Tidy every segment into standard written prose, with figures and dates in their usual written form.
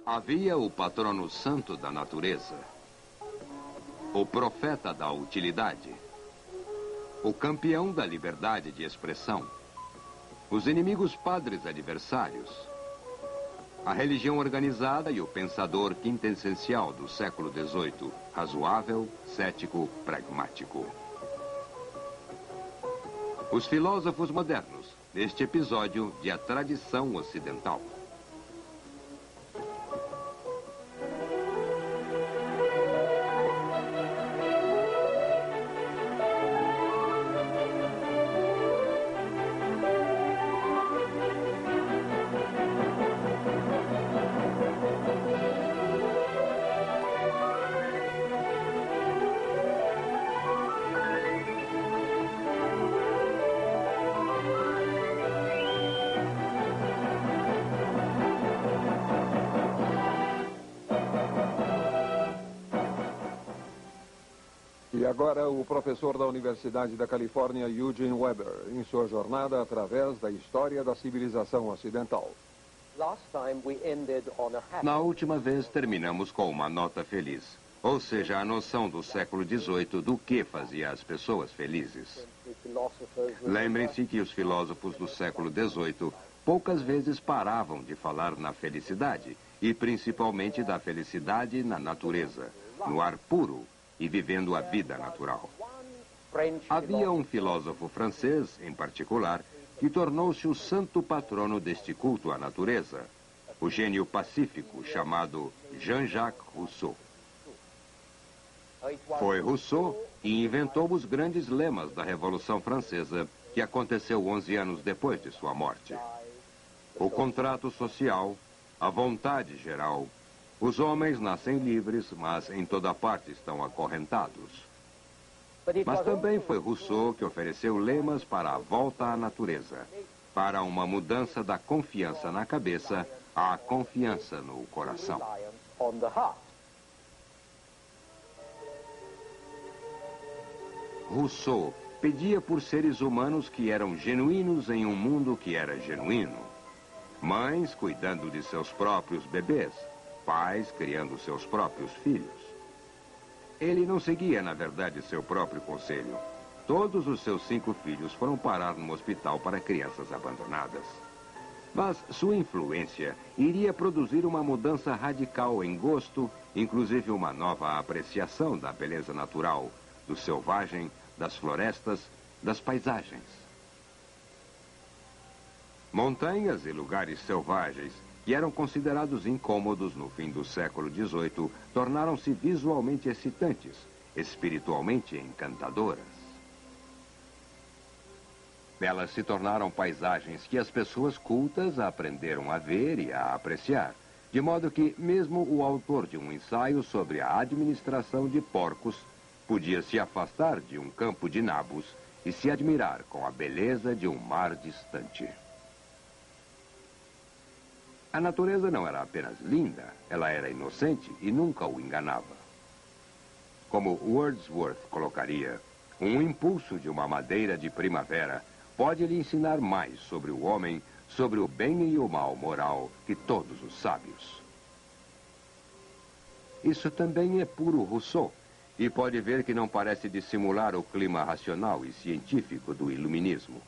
Havia o patrono santo da natureza, o profeta da utilidade, o campeão da liberdade de expressão, os inimigos padres adversários, a religião organizada e o pensador quintessencial do século XVIII, razoável, cético, pragmático. Os filósofos modernos, neste episódio de A Tradição Ocidental. E agora o professor da Universidade da Califórnia, Eugene Weber, em sua jornada através da história da civilização ocidental. Na última vez terminamos com uma nota feliz, ou seja, a noção do século XVIII do que fazia as pessoas felizes. Lembrem-se que os filósofos do século XVIII poucas vezes paravam de falar na felicidade, e principalmente da felicidade na natureza, no ar puro, e vivendo a vida natural. Havia um filósofo francês, em particular, que tornou-se o santo patrono deste culto à natureza, o gênio pacífico chamado Jean-Jacques Rousseau. Foi Rousseau que inventou os grandes lemas da Revolução Francesa, que aconteceu 11 anos depois de sua morte. O contrato social, a vontade geral. Os homens nascem livres, mas em toda parte estão acorrentados. Mas também foi Rousseau que ofereceu lemas para a volta à natureza, para uma mudança da confiança na cabeça à confiança no coração. Rousseau pedia por seres humanos que eram genuínos em um mundo que era genuíno. Mães cuidando de seus próprios bebês. Pais criando seus próprios filhos. Ele não seguia, na verdade, seu próprio conselho. Todos os seus 5 filhos foram parar num hospital para crianças abandonadas. Mas sua influência iria produzir uma mudança radical em gosto, inclusive uma nova apreciação da beleza natural, do selvagem, das florestas, das paisagens. Montanhas e lugares selvagens que eram considerados incômodos no fim do século XVIII, tornaram-se visualmente excitantes, espiritualmente encantadoras. Elas se tornaram paisagens que as pessoas cultas aprenderam a ver e a apreciar, de modo que mesmo o autor de um ensaio sobre a administração de porcos podia se afastar de um campo de nabos e se admirar com a beleza de um mar distante. A natureza não era apenas linda, ela era inocente e nunca o enganava. Como Wordsworth colocaria, um impulso de uma madeira de primavera pode lhe ensinar mais sobre o homem, sobre o bem e o mal moral que todos os sábios. Isso também é puro Rousseau, e pode ver que não parece dissimular o clima racional e científico do iluminismo.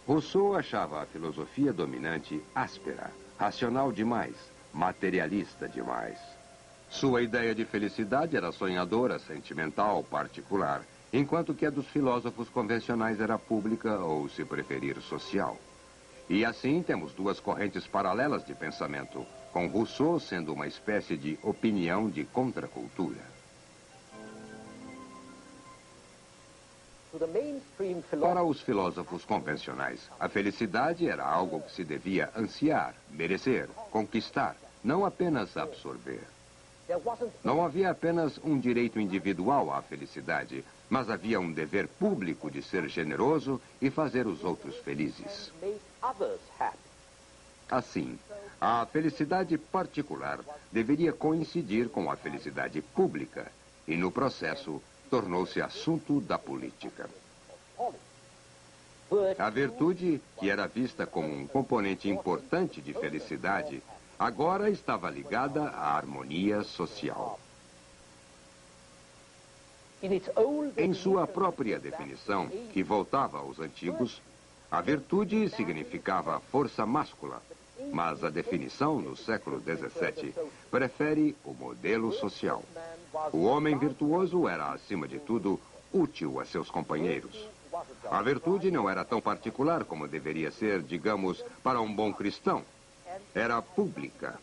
Rousseau achava a filosofia dominante áspera, racional demais, materialista demais. Sua ideia de felicidade era sonhadora, sentimental, particular, enquanto que a dos filósofos convencionais era pública ou, se preferir, social. E assim temos 2 correntes paralelas de pensamento, com Rousseau sendo uma espécie de opinião de contracultura. Para os filósofos convencionais, a felicidade era algo que se devia ansiar, merecer, conquistar, não apenas absorver. Não havia apenas um direito individual à felicidade, mas havia um dever público de ser generoso e fazer os outros felizes. Assim, a felicidade particular deveria coincidir com a felicidade pública e, no processo, tornou-se assunto da política. A virtude, que era vista como um componente importante de felicidade, agora estava ligada à harmonia social. Em sua própria definição, que voltava aos antigos, a virtude significava força máscula, mas a definição no século XVII prefere o modelo social. O homem virtuoso era, acima de tudo, útil a seus companheiros. A virtude não era tão particular como deveria ser, digamos, para um bom cristão. Era pública.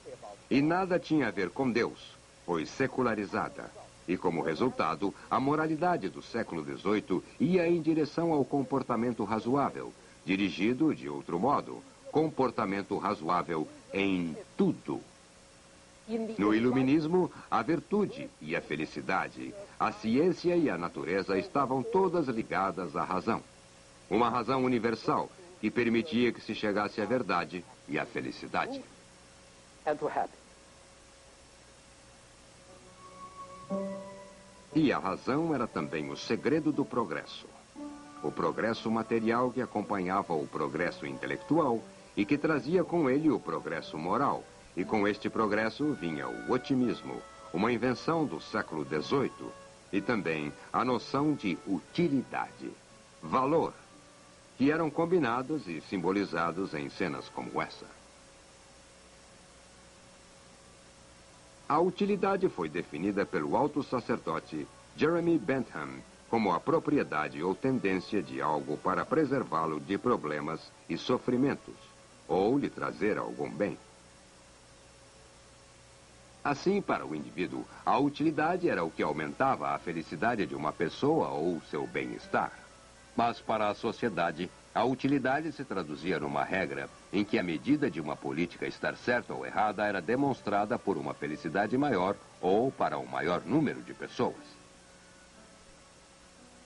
E nada tinha a ver com Deus, pois secularizada. E, como resultado, a moralidade do século XVIII ia em direção ao comportamento razoável, dirigido de outro modo, comportamento razoável em tudo. No iluminismo, a virtude e a felicidade, a ciência e a natureza estavam todas ligadas à razão. Uma razão universal que permitia que se chegasse à verdade e à felicidade. E a razão era também o segredo do progresso. O progresso material que acompanhava o progresso intelectual e que trazia com ele o progresso moral. E com este progresso vinha o otimismo, uma invenção do século XVIII, e também a noção de utilidade, valor, que eram combinados e simbolizados em cenas como essa. A utilidade foi definida pelo alto sacerdote Jeremy Bentham como a propriedade ou tendência de algo para preservá-lo de problemas e sofrimentos, ou lhe trazer algum bem. Assim, para o indivíduo, a utilidade era o que aumentava a felicidade de uma pessoa ou seu bem-estar. Mas para a sociedade, a utilidade se traduzia numa regra em que a medida de uma política estar certa ou errada era demonstrada por uma felicidade maior ou para um maior número de pessoas.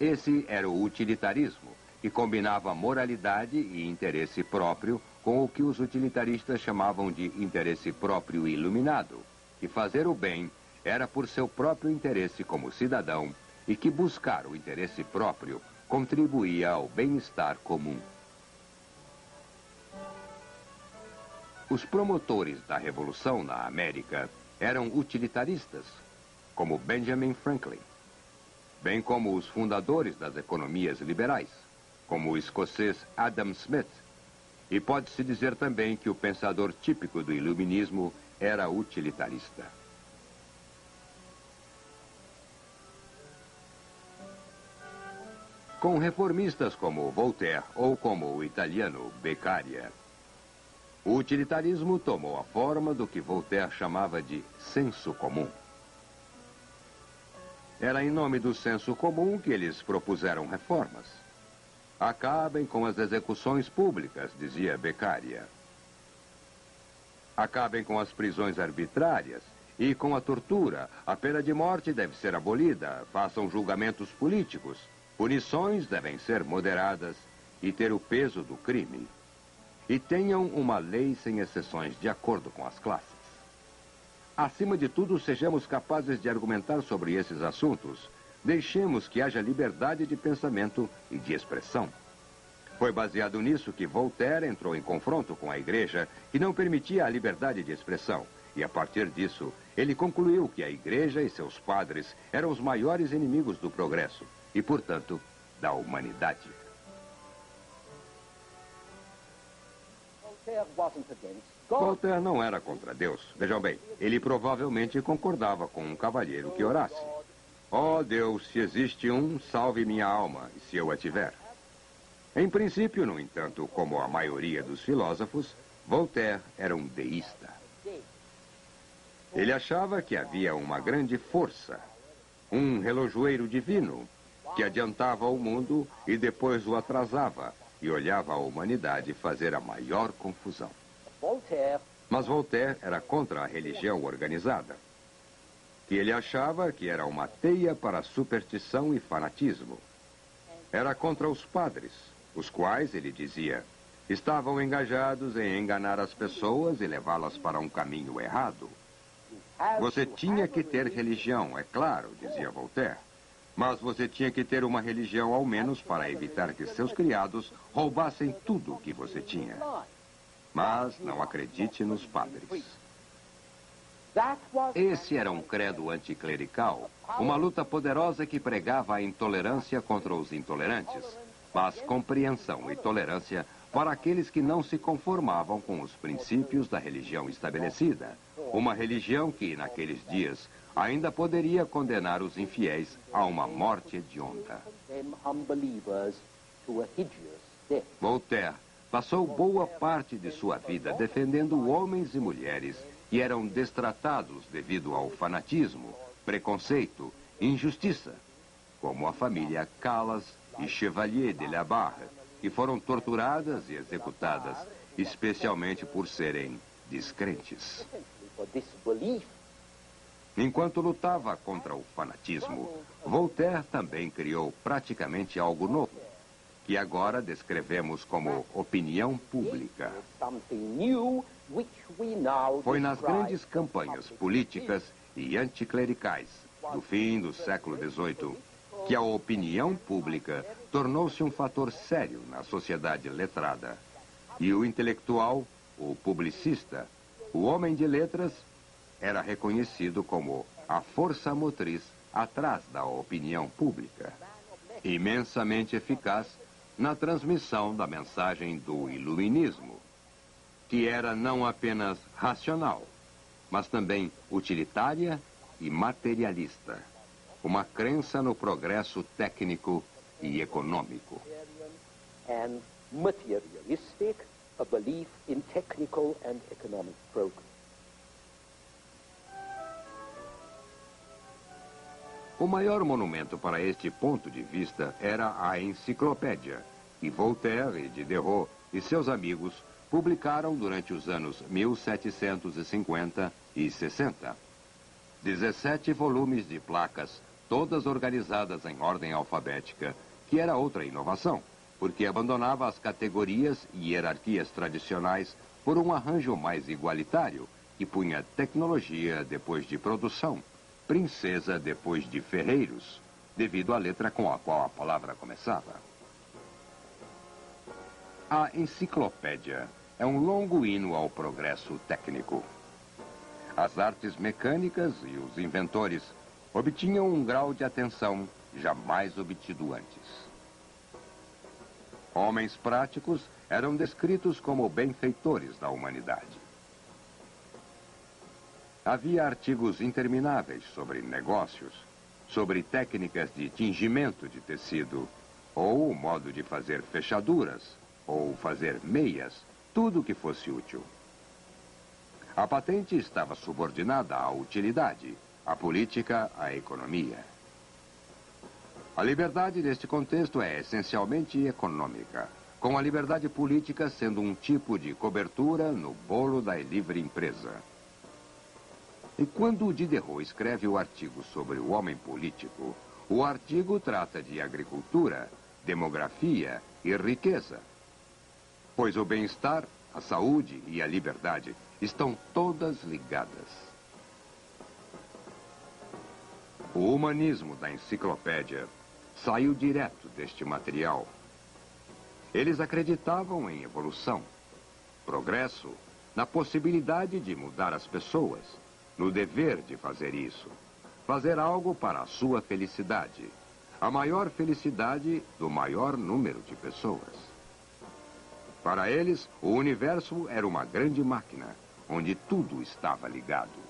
Esse era o utilitarismo, que combinava moralidade e interesse próprio com o que os utilitaristas chamavam de interesse próprio iluminado, que fazer o bem era por seu próprio interesse como cidadão e que buscar o interesse próprio contribuía ao bem-estar comum. Os promotores da Revolução na América eram utilitaristas, como Benjamin Franklin, bem como os fundadores das economias liberais, como o escocês Adam Smith. E pode-se dizer também que o pensador típico do iluminismo era utilitarista. Com reformistas como Voltaire ou como o italiano Beccaria, o utilitarismo tomou a forma do que Voltaire chamava de senso comum. Era em nome do senso comum que eles propuseram reformas. Acabem com as execuções públicas, dizia Beccaria. Acabem com as prisões arbitrárias e com a tortura. A pena de morte deve ser abolida. Façam julgamentos políticos. Punições devem ser moderadas e ter o peso do crime. E tenham uma lei sem exceções, de acordo com as classes. Acima de tudo, sejamos capazes de argumentar sobre esses assuntos. Deixemos que haja liberdade de pensamento e de expressão. Foi baseado nisso que Voltaire entrou em confronto com a Igreja, que não permitia a liberdade de expressão. E a partir disso, ele concluiu que a Igreja e seus padres eram os maiores inimigos do progresso e, portanto, da humanidade. Voltaire não era contra Deus. Vejam bem, ele provavelmente concordava com um cavalheiro que orasse: ó Deus, se existe um, salve minha alma, e se eu a tiver. Em princípio, no entanto, como a maioria dos filósofos, Voltaire era um deísta. Ele achava que havia uma grande força, um relojoeiro divino, que adiantava o mundo e depois o atrasava, e olhava a humanidade fazer a maior confusão. Mas Voltaire era contra a religião organizada, que ele achava que era uma teia para superstição e fanatismo. Era contra os padres, os quais, ele dizia, estavam engajados em enganar as pessoas e levá-las para um caminho errado. Você tinha que ter religião, é claro, dizia Voltaire. Mas você tinha que ter uma religião ao menos para evitar que seus criados roubassem tudo o que você tinha. Mas não acredite nos padres. Esse era um credo anticlerical, uma luta poderosa que pregava a intolerância contra os intolerantes, mas compreensão e tolerância para aqueles que não se conformavam com os princípios da religião estabelecida. Uma religião que, naqueles dias, ainda poderia condenar os infiéis a uma morte hedionda. Voltaire passou boa parte de sua vida defendendo homens e mulheres que eram destratados devido ao fanatismo, preconceito e injustiça, como a família Calas e Chevalier de la Barre, que foram torturadas e executadas, especialmente por serem descrentes. Enquanto lutava contra o fanatismo, Voltaire também criou praticamente algo novo, que agora descrevemos como opinião pública. Foi nas grandes campanhas políticas e anticlericais do fim do século XVIII que a opinião pública tornou-se um fator sério na sociedade letrada. E o intelectual, o publicista, o homem de letras, era reconhecido como a força motriz atrás da opinião pública, imensamente eficaz na transmissão da mensagem do iluminismo, que era não apenas racional, mas também utilitária e materialista, uma crença no progresso técnico e econômico. And materialistic, a belief in technical and economic progress. O maior monumento para este ponto de vista era a Enciclopédia, que Voltaire e Diderot e seus amigos publicaram durante os anos 1750 e 60. 17 volumes de placas, todas organizadas em ordem alfabética, que era outra inovação, porque abandonava as categorias e hierarquias tradicionais por um arranjo mais igualitário, que punha tecnologia depois de produção, princesa depois de ferreiros, devido à letra com a qual a palavra começava. A enciclopédia é um longo hino ao progresso técnico. As artes mecânicas e os inventores obtinham um grau de atenção jamais obtido antes. Homens práticos eram descritos como benfeitores da humanidade. Havia artigos intermináveis sobre negócios, sobre técnicas de tingimento de tecido, ou o modo de fazer fechaduras, ou fazer meias, tudo que fosse útil. A patente estava subordinada à utilidade, a política à economia. A liberdade neste contexto é essencialmente econômica, com a liberdade política sendo um tipo de cobertura no bolo da livre empresa. E quando Diderot escreve o artigo sobre o homem político, o artigo trata de agricultura, demografia e riqueza, pois o bem-estar, a saúde e a liberdade estão todas ligadas. O humanismo da enciclopédia saiu direto deste material. Eles acreditavam em evolução, progresso, na possibilidade de mudar as pessoas, no dever de fazer isso, fazer algo para a sua felicidade, a maior felicidade do maior número de pessoas. Para eles, o universo era uma grande máquina, onde tudo estava ligado.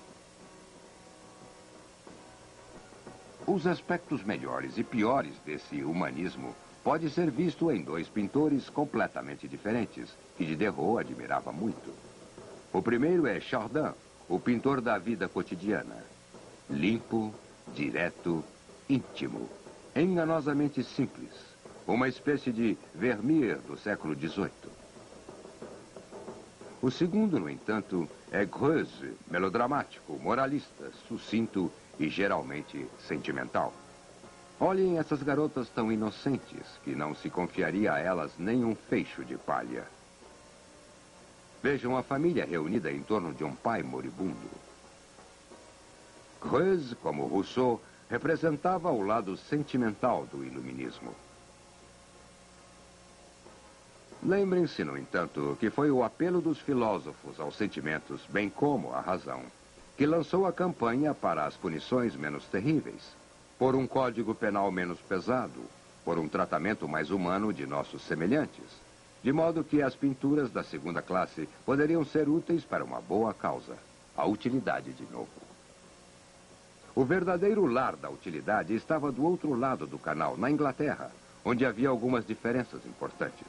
Os aspectos melhores e piores desse humanismo pode ser visto em dois pintores completamente diferentes, que Diderot admirava muito. O primeiro é Chardin, o pintor da vida cotidiana. Limpo, direto, íntimo, enganosamente simples. Uma espécie de Vermeer do século XVIII. O segundo, no entanto, é Greuze, melodramático, moralista, sucinto e geralmente sentimental. Olhem essas garotas tão inocentes que não se confiaria a elas nem um feixe de palha. Vejam a família reunida em torno de um pai moribundo. Greuze, como Rousseau, representava o lado sentimental do iluminismo. Lembrem-se, no entanto, que foi o apelo dos filósofos aos sentimentos, bem como à razão, que lançou a campanha para as punições menos terríveis, por um código penal menos pesado, por um tratamento mais humano de nossos semelhantes, de modo que as pinturas da segunda classe poderiam ser úteis para uma boa causa, a utilidade de novo. O verdadeiro lar da utilidade estava do outro lado do canal, na Inglaterra, onde havia algumas diferenças importantes.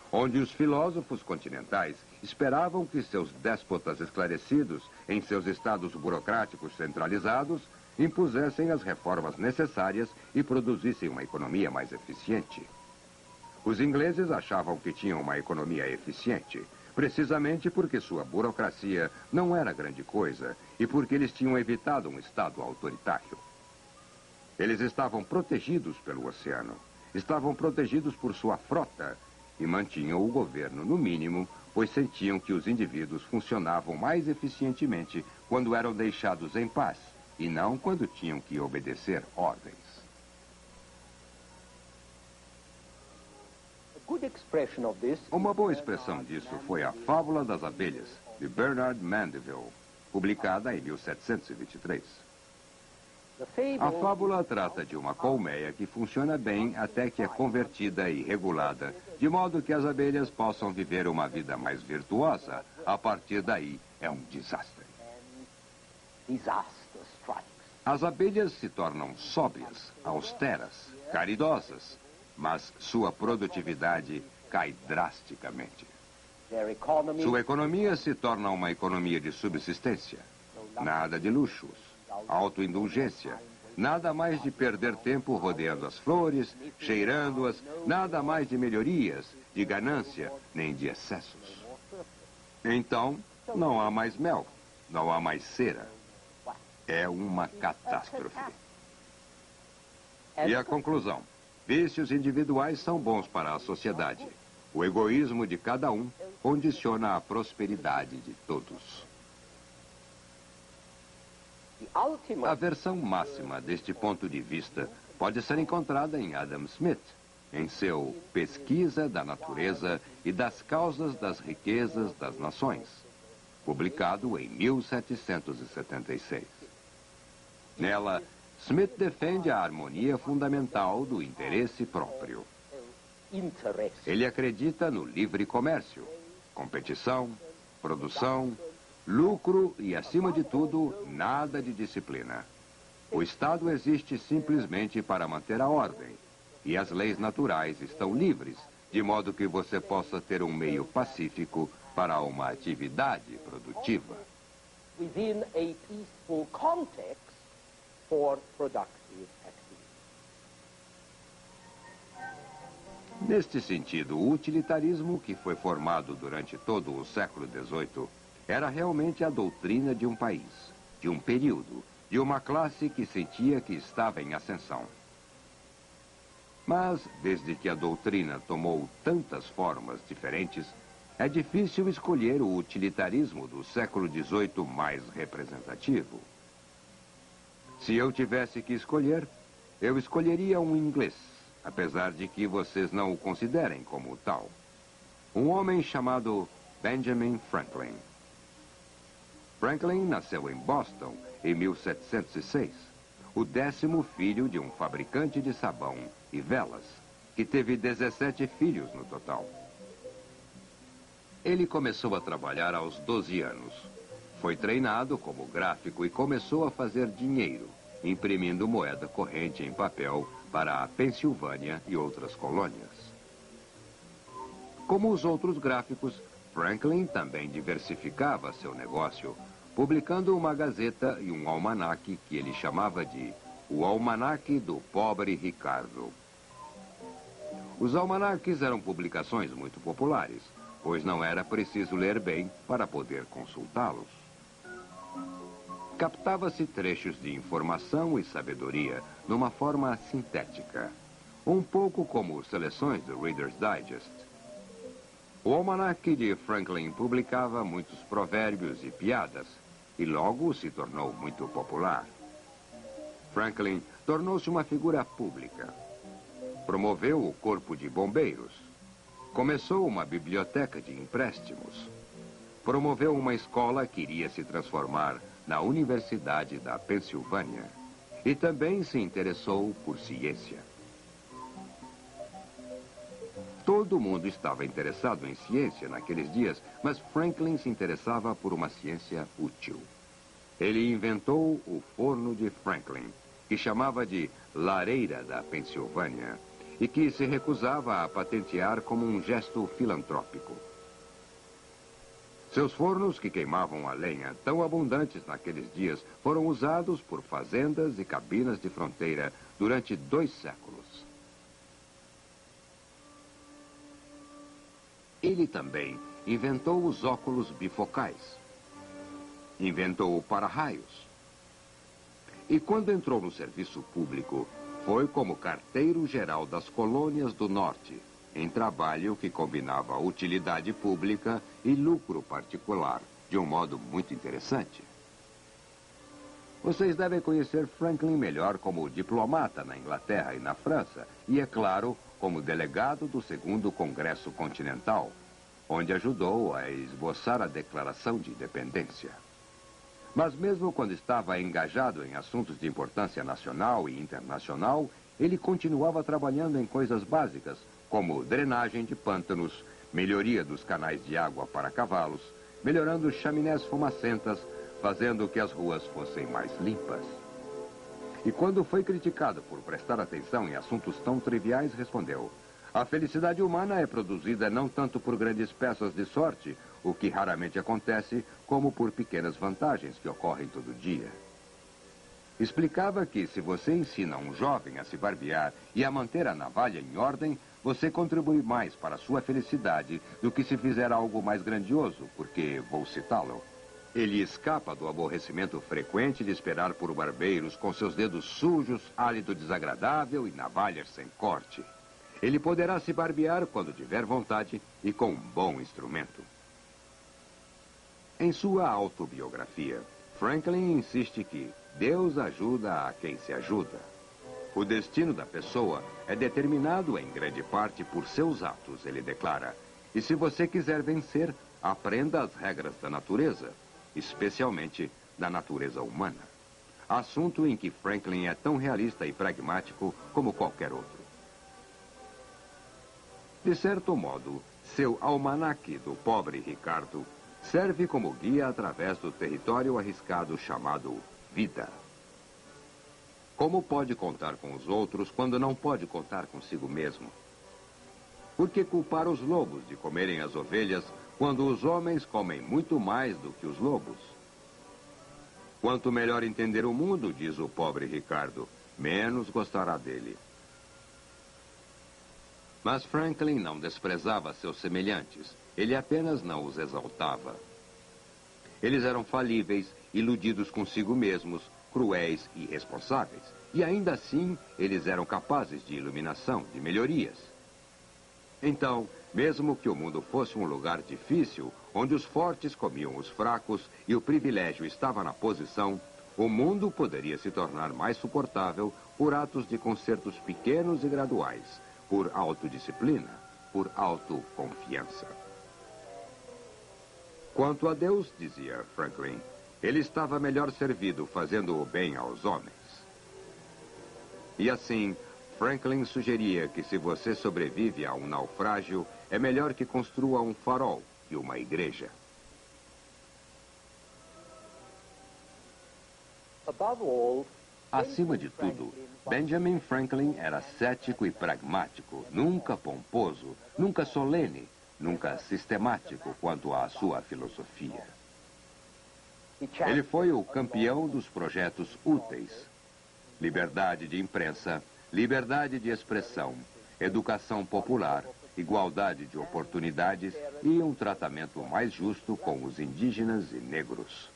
Onde os filósofos continentais esperavam que seus déspotas esclarecidos, em seus estados burocráticos centralizados, impusessem as reformas necessárias e produzissem uma economia mais eficiente. Os ingleses achavam que tinham uma economia eficiente, precisamente porque sua burocracia não era grande coisa e porque eles tinham evitado um Estado autoritário. Eles estavam protegidos pelo oceano, estavam protegidos por sua frota e mantinham o governo no mínimo, pois sentiam que os indivíduos funcionavam mais eficientemente quando eram deixados em paz e não quando tinham que obedecer ordens. Uma boa expressão disso foi a Fábula das Abelhas, de Bernard Mandeville, publicada em 1723. A fábula trata de uma colmeia que funciona bem até que é convertida e regulada, de modo que as abelhas possam viver uma vida mais virtuosa. A partir daí, é um desastre. As abelhas se tornam sóbrias, austeras, caridosas, mas sua produtividade cai drasticamente. Sua economia se torna uma economia de subsistência. Nada de luxos, autoindulgência, nada mais de perder tempo rodeando as flores, cheirando-as, nada mais de melhorias, de ganância, nem de excessos. Então, não há mais mel, não há mais cera. É uma catástrofe. E a conclusão? Vícios individuais são bons para a sociedade. O egoísmo de cada um condiciona a prosperidade de todos. A versão máxima deste ponto de vista pode ser encontrada em Adam Smith, em seu Pesquisa da Natureza e das Causas das Riquezas das Nações, publicado em 1776. Nela, Smith defende a harmonia fundamental do interesse próprio. Ele acredita no livre comércio, competição, produção, lucro e, acima de tudo, nada de disciplina. O Estado existe simplesmente para manter a ordem, e as leis naturais estão livres, de modo que você possa ter um meio pacífico para uma atividade produtiva. Within a peaceful context for productive activity. Neste sentido, o utilitarismo, que foi formado durante todo o século XVIII, era realmente a doutrina de um país, de um período, de uma classe que sentia que estava em ascensão. Mas, desde que a doutrina tomou tantas formas diferentes, é difícil escolher o utilitarismo do século XVIII mais representativo. Se eu tivesse que escolher, eu escolheria um inglês, apesar de que vocês não o considerem como tal. Um homem chamado Benjamin Franklin. Franklin nasceu em Boston em 1706, o 10º filho de um fabricante de sabão e velas, que teve 17 filhos no total. Ele começou a trabalhar aos 12 anos. Foi treinado como gráfico e começou a fazer dinheiro, imprimindo moeda corrente em papel para a Pensilvânia e outras colônias. Como os outros gráficos, Franklin também diversificava seu negócio, publicando uma gazeta e um almanaque que ele chamava de O Almanaque do Pobre Ricardo. Os almanaques eram publicações muito populares, pois não era preciso ler bem para poder consultá-los. Captava-se trechos de informação e sabedoria numa forma sintética, um pouco como seleções do Reader's Digest. O almanaque de Franklin publicava muitos provérbios e piadas, e logo se tornou muito popular. Franklin tornou-se uma figura pública. Promoveu o corpo de bombeiros. Começou uma biblioteca de empréstimos. Promoveu uma escola que iria se transformar na Universidade da Pensilvânia e também se interessou por ciência. Todo mundo estava interessado em ciência naqueles dias, mas Franklin se interessava por uma ciência útil. Ele inventou o forno de Franklin, que chamava de lareira da Pensilvânia, e que se recusava a patentear como um gesto filantrópico. Seus fornos, que queimavam a lenha, tão abundantes naqueles dias, foram usados por fazendas e cabinas de fronteira durante 2 séculos. Ele também inventou os óculos bifocais. Inventou o para-raios. E quando entrou no serviço público, foi como carteiro-geral das colônias do Norte, em trabalho que combinava utilidade pública e lucro particular, de um modo muito interessante. Vocês devem conhecer Franklin melhor como diplomata na Inglaterra e na França, e, é claro, como delegado do 2º Congresso Continental, onde ajudou a esboçar a Declaração de Independência. Mas mesmo quando estava engajado em assuntos de importância nacional e internacional, ele continuava trabalhando em coisas básicas, como drenagem de pântanos, melhoria dos canais de água para cavalos, melhorando chaminés fumacentas, fazendo que as ruas fossem mais limpas. E quando foi criticado por prestar atenção em assuntos tão triviais, respondeu: a felicidade humana é produzida não tanto por grandes peças de sorte, o que raramente acontece, como por pequenas vantagens que ocorrem todo dia. Explicava que se você ensina um jovem a se barbear e a manter a navalha em ordem, você contribui mais para a sua felicidade do que se fizer algo mais grandioso, porque, vou citá-lo, ele escapa do aborrecimento frequente de esperar por barbeiros com seus dedos sujos, hálito desagradável e navalhas sem corte. Ele poderá se barbear quando tiver vontade e com um bom instrumento. Em sua autobiografia, Franklin insiste que Deus ajuda a quem se ajuda. O destino da pessoa é determinado em grande parte por seus atos, ele declara. E se você quiser vencer, aprenda as regras da natureza, especialmente da natureza humana. Assunto em que Franklin é tão realista e pragmático como qualquer outro. De certo modo, seu almanaque do pobre Ricardo serve como guia através do território arriscado chamado vida. Como pode contar com os outros quando não pode contar consigo mesmo? Por que culpar os lobos de comerem as ovelhas quando os homens comem muito mais do que os lobos? Quanto melhor entender o mundo, diz o pobre Ricardo, menos gostará dele. Mas Franklin não desprezava seus semelhantes, ele apenas não os exaltava. Eles eram falíveis, iludidos consigo mesmos, cruéis e irresponsáveis. E ainda assim, eles eram capazes de iluminação, de melhorias. Então, mesmo que o mundo fosse um lugar difícil, onde os fortes comiam os fracos e o privilégio estava na posição, o mundo poderia se tornar mais suportável por atos de consertos pequenos e graduais, por autodisciplina, por autoconfiança. Quanto a Deus, dizia Franklin, ele estava melhor servido fazendo o bem aos homens. E assim, Franklin sugeria que se você sobrevive a um naufrágio, é melhor que construa um farol e uma igreja. Acima de tudo, Benjamin Franklin era cético e pragmático, nunca pomposo, nunca solene, nunca sistemático quanto à sua filosofia. Ele foi o campeão dos projetos úteis. Liberdade de imprensa, liberdade de expressão, educação popular, igualdade de oportunidades e um tratamento mais justo com os indígenas e negros.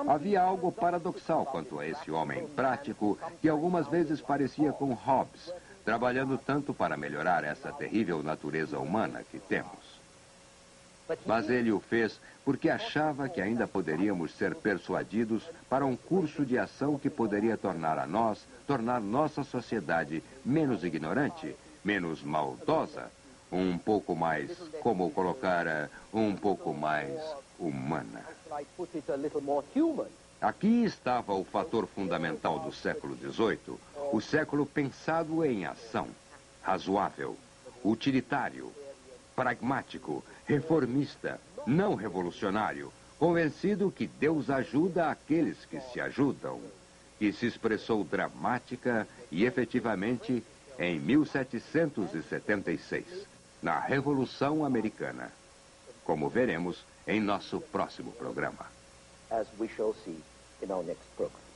Havia algo paradoxal quanto a esse homem prático que algumas vezes parecia com Hobbes, trabalhando tanto para melhorar essa terrível natureza humana que temos. Mas ele o fez porque achava que ainda poderíamos ser persuadidos para um curso de ação que poderia tornar nossa sociedade menos ignorante, menos maldosa, Um pouco mais, como colocar, um pouco mais humana. Aqui estava o fator fundamental do século XVIII, o século pensado em ação, razoável, utilitário, pragmático, reformista, não revolucionário, convencido que Deus ajuda aqueles que se ajudam, que se expressou dramática e efetivamente em 1776, na Revolução Americana, como veremos em nosso próximo programa. As we shall see in our next program.